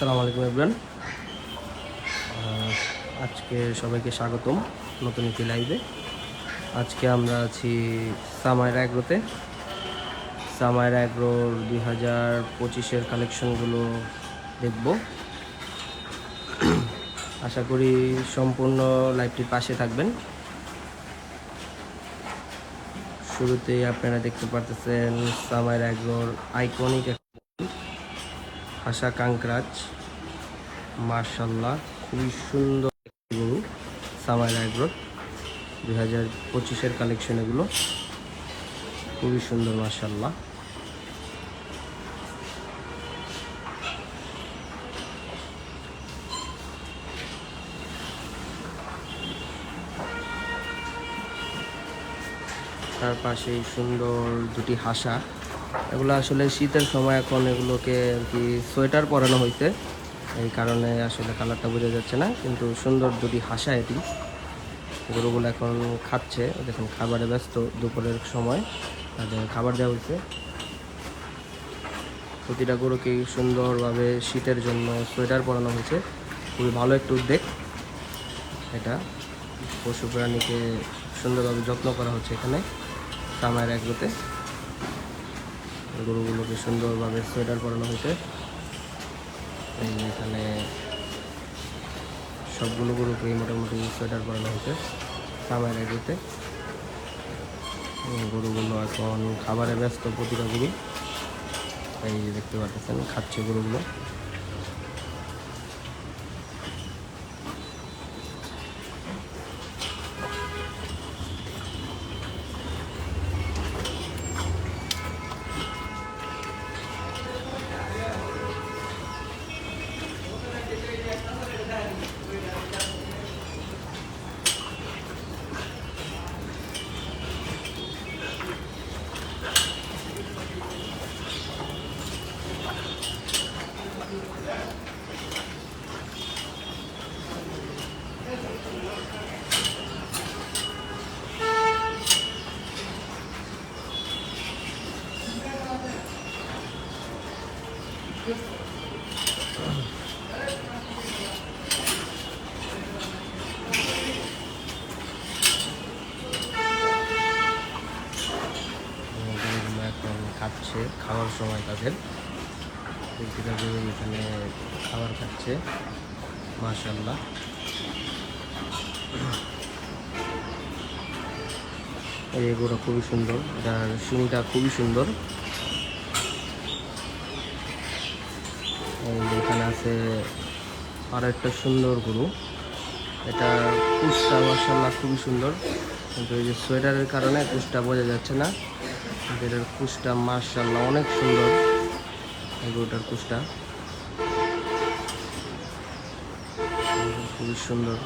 আসসালামু আলাইকুম এভরিওয়ান। আজকে সবাইকে স্বাগতম নতুন একটি লাইভে। আজকে আমরা আছি সামাইরা অ্যাগ্রোতে। সামাইরা অ্যাগ্রোর 2025-এর কালেকশনগুলো দেখব। আশা করি সম্পূর্ণ লাইভটির পাশে থাকবেন। শুরুতেই আপনারা দেখতে পারতেছেন সামাইরা অ্যাগ্রোর আইকনিক আশা কাঙ্করাজ। মার্শাল্লাহ, খুবই সুন্দর গরু। সামাইরা অ্যাগ্রোর 2025-এর কালেকশন, এগুলো খুবই সুন্দর মার্শাল্লাহ। তার পাশেই সুন্দর দুটি হাসা। এগুলো আসলে শীতের সময় এখন এগুলোকে আর কি সোয়েটার পরানো হয়েছে, এই কারণে আসলে কালারটা বোঝা যাচ্ছে না, কিন্তু সুন্দর দুটি হাসা। এটি গরুগুলো এখন খাচ্ছে, দেখুন খাবারে ব্যস্ত। দুপুরের সময় তাদের খাবার দেওয়া হয়েছে। প্রতিটা গরুকেই সুন্দরভাবে শীতের জন্য সোয়েটার পরানো হয়েছে। খুবই ভালো একটি উদ্যোগ এটা। পশু প্রাণীকে সুন্দরভাবে যত্ন করা হচ্ছে এখানে সামাইরা অ্যাগ্রোতে। গরুগুলোকে সুন্দরভাবে সোয়েটার পরানো হয়েছে। এই এখানে সবগুলো গরুকেই মোটামুটি সোয়েটার পরানো হয়েছে সামাইরা অ্যাগ্রোতে। গরুগুলো এখন খাবারে ব্যস্ত, প্রতিটা গরু। এই যে দেখতে পাচ্ছেন খাচ্ছে গরুগুলো। এখন খাচ্ছে, খাওয়ার সময় তাদের প্রতিটা গরু এখানে খাবার খাচ্ছে মাশাআল্লাহ। এই গরুটা খুবই সুন্দর, এটার শিংটা খুবই সুন্দর। এখানে আছে আর একটা সুন্দর গরু, এটা কুচটা মাশাআল্লাহ খুবই সুন্দর, কিন্তু এই যে সোয়েটারের কারণে কুচটা বোঝা যাচ্ছে না। কিন্তু এটার কুচটা মাশাআল্লাহ অনেক সুন্দর। এই গরুটার কুচটা খুবই সুন্দর।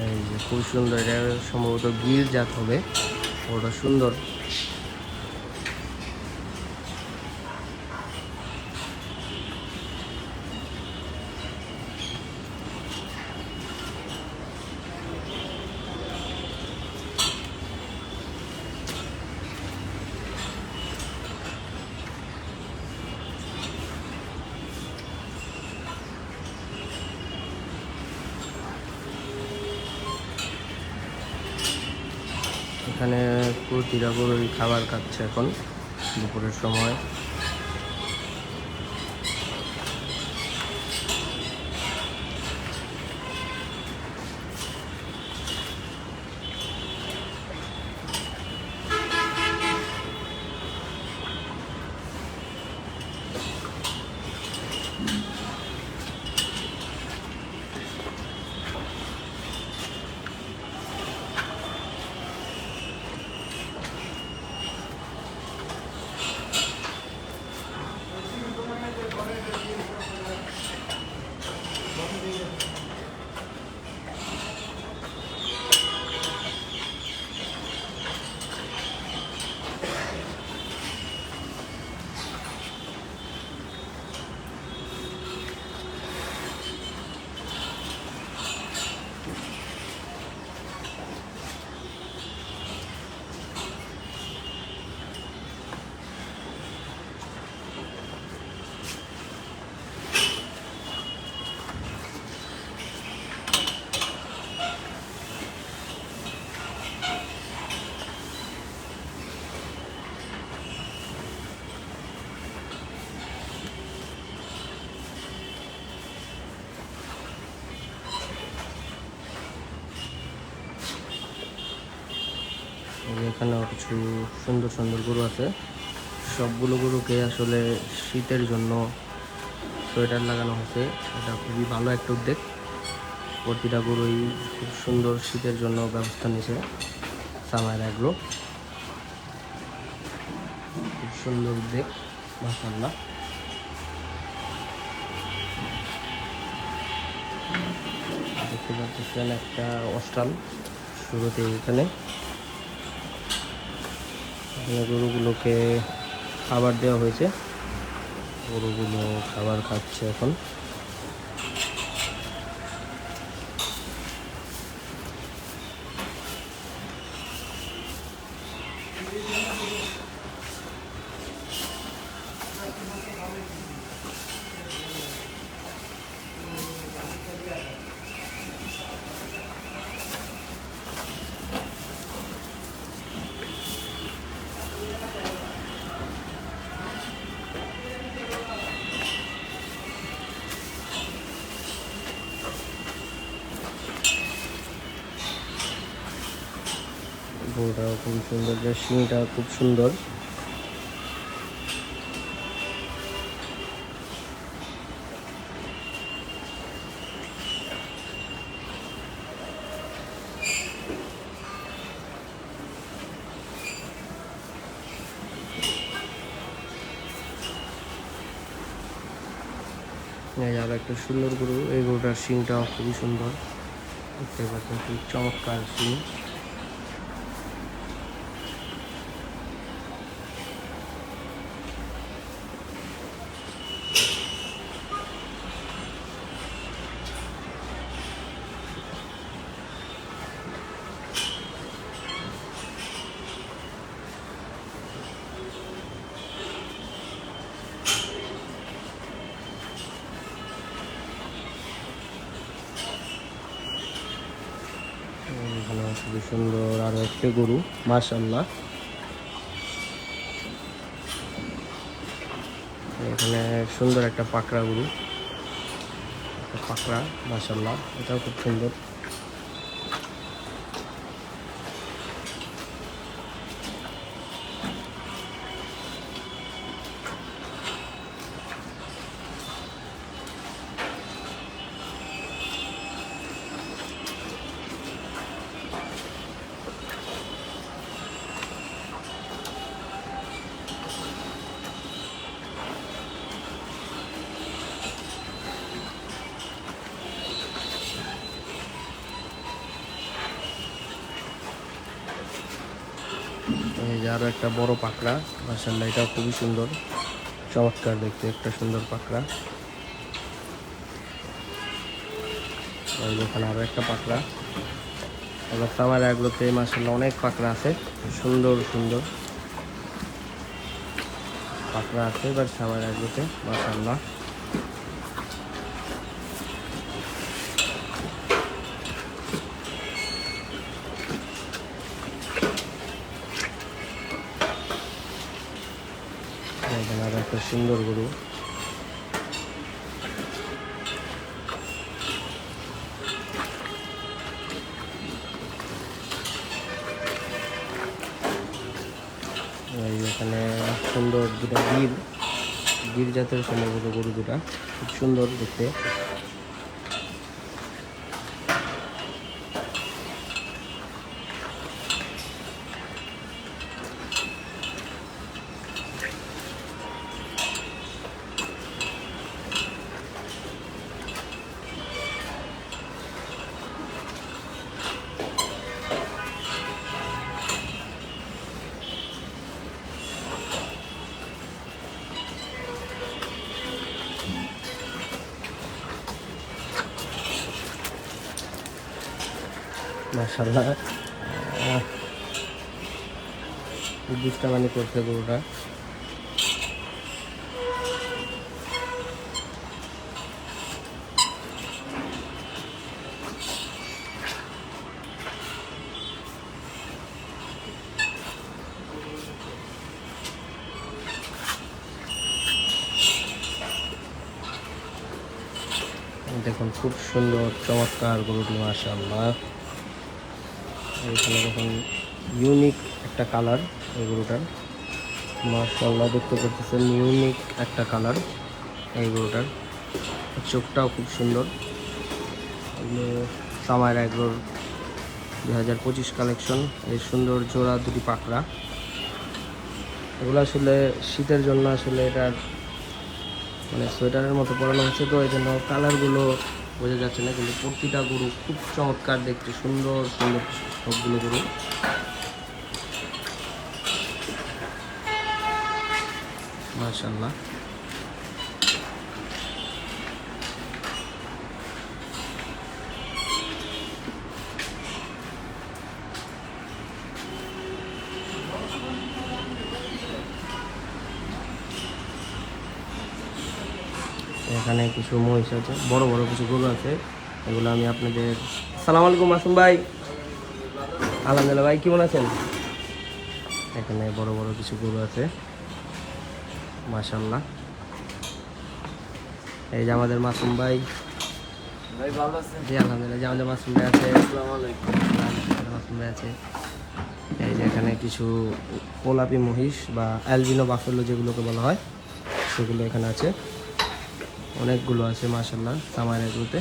এই যে খুব সুন্দর, এটা সম্ভবত গির জাত হবে, ওটা সুন্দর। এখানে প্রতিটা গরুই খাবার খাচ্ছে এখন দুপুরের সময়। এখানেও কিছু সুন্দর সুন্দর গরু আছে। সবগুলো গরুকে আসলে শীতের জন্য সোয়েটার লাগানো হয়েছে। এটা খুবই ভালো একটা উদ্যোগ। প্রতিটা গরুই খুব সুন্দর শীতের জন্য ব্যবস্থা নিয়েছে সামার এগ্রো। খুব সুন্দর উদ্যোগ, মাশাআল্লাহ। দেখতে পাচ্ছেন একটা অস্ট্রাল শুরুতে এখানে গরুগুলোকে খাবার দেওয়া হয়েছে। গরুগুলো খাবার খাচ্ছে এখন। গরুটাও খুব সুন্দর, ড্রেসিংটা খুব সুন্দর। আরো একটা সুন্দর গরু, এই গরুটার শিংটাও খুবই সুন্দর। দেখতে পাচ্ছেন খুব চমৎকার শিং। এখানে খুবই সুন্দর আরো একটা গরু, মাশাআল্লাহ। এখানে সুন্দর একটা পাকড়া গরু, পাকড়া, মাশাআল্লাহ, এটাও খুব সুন্দর। এই যে আরো একটা বড় পাকড়া, মাশাআল্লাহ, এটাও খুবই সুন্দর, চমৎকার দেখতে একটা সুন্দর পাকড়া। এখানে আরো একটা পাকড়া। এবার সামার এগুলোতে মাশাআল্লাহ অনেক পাকড়া আছে, সুন্দর সুন্দর পাকড়া আছে এবার সামার এগুলোতে, মাশাআল্লাহ। এখানে আরো একটা সুন্দর গরু। এখানে সুন্দর দুটা গির জাতের সম্ভবত গরু, দুটা খুব সুন্দর দেখতে। মাশাআল্লাহ, দুষ্টামানি করছে গরুটা। দেখুন খুব সুন্দর চমৎকার গরুটি, মাশাআল্লাহ। এখানে দেখুন ইউনিক একটা কালার এই গরুটার, মাশাআল্লাহ দেখতে পাচ্ছেন ইউনিক একটা কালার এই গরুটার। চোখটাও খুব সুন্দর। এগুলো সামার এগ্রোর 2025 কালেকশন। এই সুন্দর জোড়া দুটি পাকড়া, এগুলো আসলে শীতের জন্য আসলে এটার মানে সোয়েটারের মতো পরানো হচ্ছে, তো এই জন্য কালারগুলো বোঝা যাচ্ছে না, কিন্তু প্রতিটা গরু খুব চমৎকার দেখতে, সুন্দর সুন্দর সবগুলো গরু। মাশাআল্লাহ। এখানে কিছু মহিষ আছে, বড় বড় কিছু গরু আছে, এগুলো আমি আপনাদের। আসসালামু আলাইকুম মাসুম ভাই। আলহামদুলিল্লাহ ভাই, কেমন আছেন? এখানে বড় বড় কিছু গরু আছে মাশাআল্লাহ। এই যে আমাদের মাসুম ভাই। ভাই ভালো আছেন? জি আলহামদুলিল্লাহ। যে আমাদের মাসুম ভাই আছে। আসসালামু আলাইকুম। মাসুম ভাই আছে। এই যে এখানে কিছু গোলাপি মহিষ বা অ্যালবিনো বাফেলো যেগুলোকে বলা হয়, সেগুলো এখানে আছে, অনেকগুলো আছে মাশাআল্লাহ সামার এগুলোতে।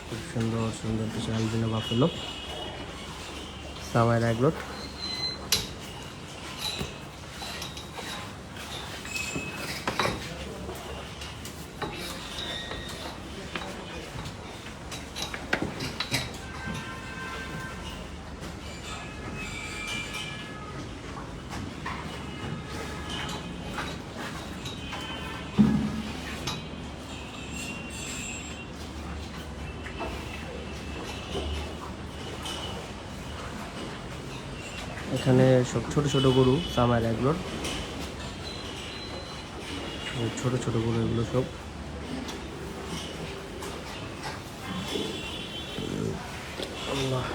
খুব সুন্দর সুন্দর কিছু অ্যালবিনো বাফেলো সামার এগুলো। এখানে সব ছোট ছোট গরু সামার এগুলোর, ছোট ছোট গরু এগুলো সব। আল্লাহ।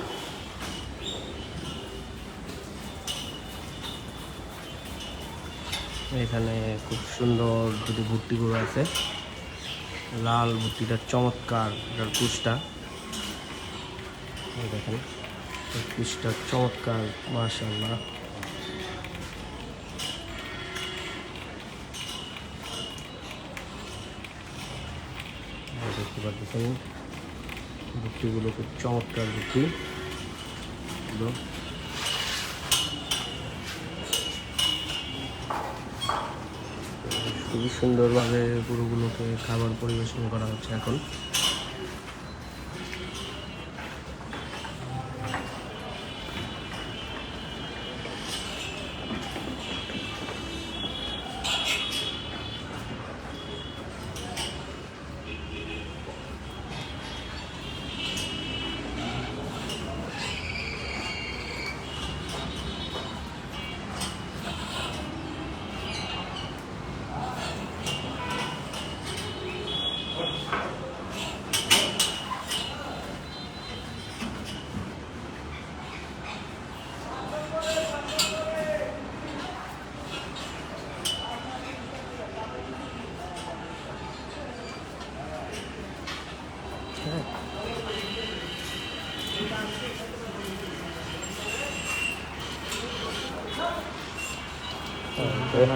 এখানে খুব সুন্দর দুটি ভুট্টি গরু আছে, লাল ভুট্টিটা চমৎকার, এটার কুচটা দেখেন, কুচটা চমৎকার মাশাআল্লাহ। দেখতে পাচ্ছেন ভুট্টিগুলো খুব চমৎকার ভুট্টি। খুবই সুন্দরভাবে গরুগুলোকে খাবার পরিবেশন করা হচ্ছে এখন।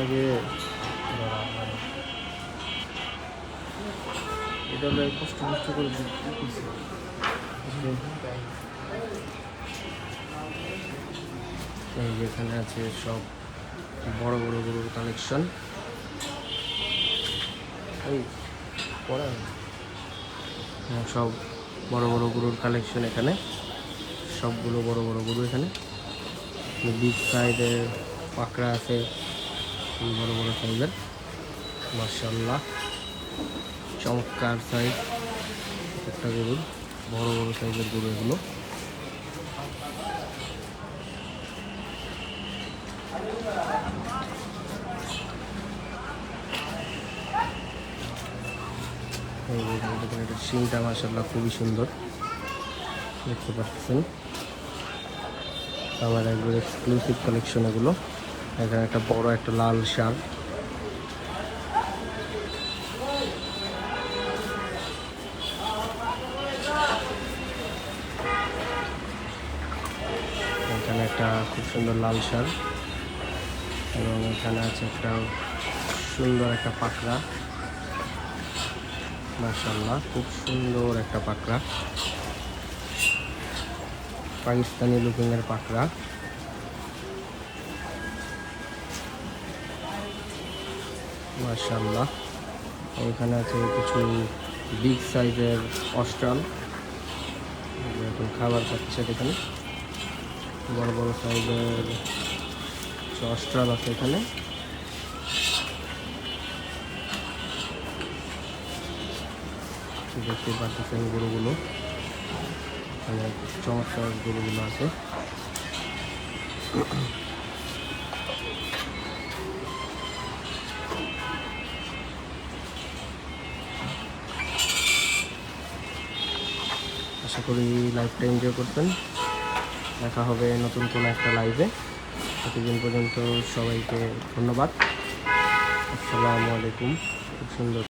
আগে এটা হলো কষ্ট কষ্ট করে দিচ্ছে। এই যেখানে আছে সব বড় বড় গরুর কালেকশন। এই পড়া সব বড় বড় গরুর কালেকশন এখানে, সবগুলো বড় বড় গরু এখানে। বিগ সাইজের পাকড়া আছে, বড় বড় সাইজের মাশাআল্লাহ, চমৎকার সাইজ একটা গরুর, বড় বড় সাইজের গরু এগুলো। এটা শিংটা মাশাআল্লাহ খুবই সুন্দর দেখতে পাচ্ছেন। আমার একবার এক্সক্লুসিভ কালেকশন এগুলো। এখানে একটা বড় একটা লাল ষাঁড়, একটা খুব সুন্দর লাল ষাঁড়, এবং এখানে আছে একটা সুন্দর একটা পাকড়া। মাশাআল্লাহ, খুব সুন্দর একটা পাকড়া, পাকিস্তানি লুকিং এর পাকড়া। মাশাআল্লাহ, এখানে আছে কিছু বিগ সাইজের অস্ট্রাল, এখন খাবার খাচ্ছে। দেখেন বড় বড় সাইজের অস্ট্রাল আছে এখানে। দেখতে পাচ্ছেন গরুগুলো, এখানে চমৎকার গরুগুলো আছে। আশা করি লাইভটা এনজয় করবেন। দেখা হবে নতুন কোনো একটা লাইভে। ততদিন পর্যন্ত সবাইকে ধন্যবাদ। আসসালামু আলাইকুম। খুব সুন্দর।